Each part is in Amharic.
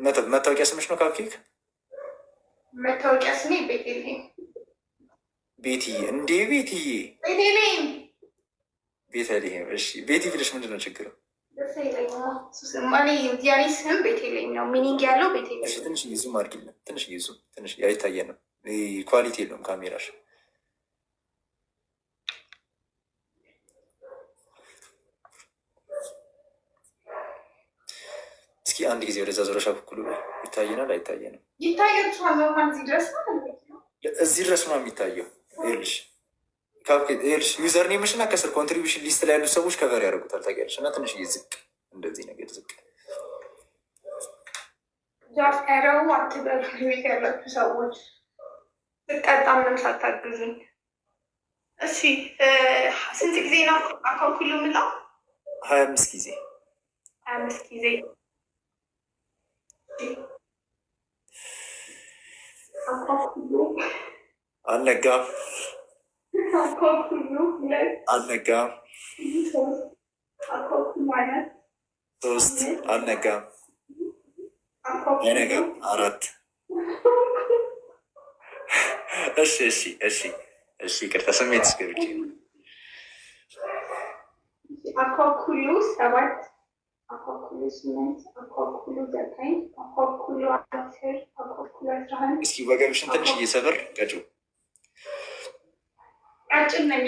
መታወቂያ ስምሽ ነው ካፕኬክ? መታወቂያ ስሜ ቤቴልሄም። ቤትዬ እንዴ? ቤትዬ ቤቴልሄም ቤተልሔም። እሺ ቤቲ ብለሽ ምንድን ነው ችግሩ? ያኔ ስም ቤቴልሄም ነው። ሚኒንግ ያለው ቤቴልሄም። ትንሽ ዙም አድርጊልን። ትንሽ ዙም ትንሽ አይታየን ነው። ኳሊቲ የለውም ካሜራሽ። እስኪ አንድ ጊዜ ወደዛ ዞረሻ ኩኩሉ ይታየናል አይታየንም? ይታያችኋል። እዚህ ድረስ እዚህ ድረስ ነው የሚታየው። ይኸውልሽ ይኸውልሽ ዩዘር ኔምሽ እና ከስር ኮንትሪቢሽን ሊስት ላይ ያሉ ሰዎች ከቨር ያደርጉታል ታውቂያለሽ። እና ትንሽ ዝቅ እንደዚህ ነገር ዝቅ ጃፍረው አትበሉ። ቤት ያላችሁ ሰዎች ስቀጣ ምንም ሳታግዙኝ። እሺ ስንት ጊዜ ነው አካውንት የምለው? 25 ጊዜ 25 ጊዜ አልነጋም አልነጋም 3 አልነጋም አይነጋም 4 እሺ እሺ እሺ እሺ ቅርታ ስሜት እስገብቼ አኮኩሉ 7 አኮኩሉ 8 አኮኩሉ 9 አኮኩሉ 10 አኮኩሉ 11 እስኪ ወገብሽን ትንሽ እየሰበር ቀጩ ቀጭነኛ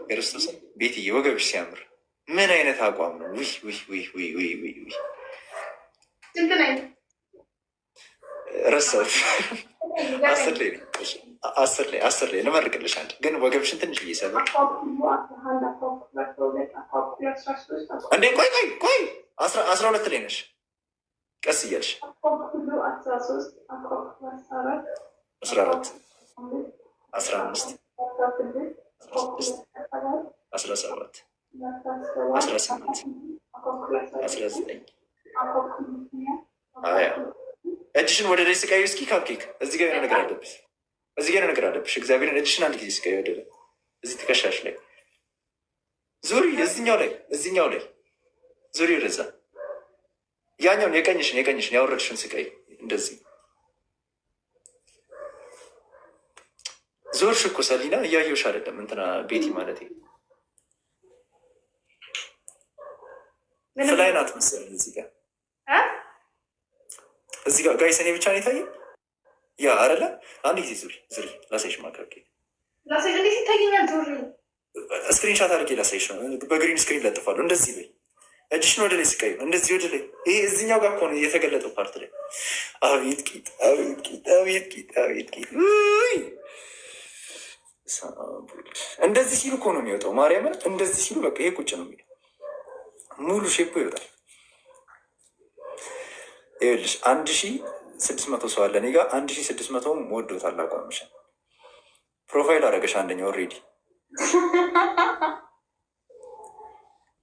ክርስቶስን ቤትዬ ወገብሽ ሲያምር ምን አይነት አቋም ነው? ውይ ውይ ውይ ውይ ውይ ውይ ውይ ስንት ነኝ? ረሳሁት። 10 ላይ ነኝ። 10 ላይ ልመርቅልሽ። አንድ ግን ወገብሽን ትንሽ እየሰበር እንዴ ቆይ ቆይ ቆይ 12 ላይ ነሽ። ቀስ እያልሽ 14 15 17 18 19 እጅሽን ወደ ላይ ስቃዩ። እስኪ ካፕኬክ እዚህ ጋር ነገር አለብሽ፣ እዚህ ጋር ነገር አለብሽ። እግዚአብሔርን እጅሽን አንድ ጊዜ ስቃዩ ወደ ላይ፣ እዚህ ትከሻሽ ላይ ዙሪ፣ እዚኛው ላይ ዙሪ፣ ወደዛ ያኛውን የቀኝሽን ያወረድሽን ስቃይ እንደዚህ ዞርሽ እኮ ሰሊና፣ እያየሁሽ አይደለም? እንትና ቤቲ ማለት ፍላይ ናት መሰለኝ። እዚህ ጋር ጋይስ እኔ ብቻ ነው የታየኝ። ያ አይደለ? አንድ ጊዜ ዙሪ ላሳይሽ። ማካከል ስክሪንሻት አድርጌ ላሳይሽ ነው። በግሪን ስክሪን ለጥፋለሁ። እንደዚህ በይ፣ እጅሽን ወደ ላይ ስቀዩ፣ እንደዚህ ወደ ላይ። ይሄ እዚኛው ጋር እኮ ነው የተገለጠው ፓርት ላይ። አቤት ቂጥ፣ አቤት ቂጥ፣ አቤት ቂጥ፣ አቤት ቂጥ። እንደዚህ ሲሉ እኮ ነው የሚወጣው። ማርያምን እንደዚህ ሲሉ በቃ ይሄ ቁጭ ነው የሚለው፣ ሙሉ ሼፑ ይወጣል። ይኸውልሽ 1600 ሰው አለ እኔ ጋ 1600 ወዶታል። አቋምሽን ፕሮፋይል አደረገሽ አንደኛ ኦልሬዲ።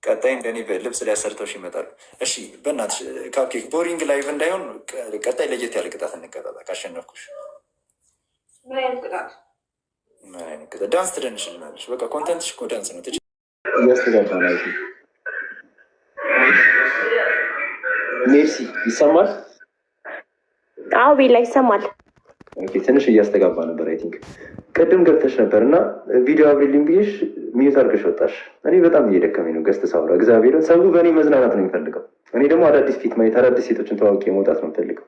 ቀጣይ እንደኔ በልብስ ሊያሰርተውሽ ይመጣሉ። እሺ በእናትሽ ካፕኬክ ቦሪንግ ላይቭ እንዳይሆን ቀጣይ ለየት ያለ ቅጣት እንቀጣጣ ካሸነፍኩሽ። ምን አይነት ቅጣት? ዳንስ ትደንሽልናለሽ። በቃ ኮንተንትሽ እኮ ዳንስ ነው። ሜርሲ ይሰማል? አዎ ቤላ ይሰማል። ትንሽ እያስተጋባ ነበር። አይ ቲንክ ቅድም ገብተሽ ነበር እና ቪዲዮ አብሬልኝ ብዬሽ ሚዩት አድርገሽ ወጣሽ። እኔ በጣም እየደከመኝ ነው ገዝተ ሳውራ። እግዚአብሔርን ሰው በእኔ መዝናናት ነው የሚፈልገው። እኔ ደግሞ አዳዲስ ፊት ማየት፣ አዳዲስ ሴቶችን ተዋውቄ መውጣት ነው የምፈልገው።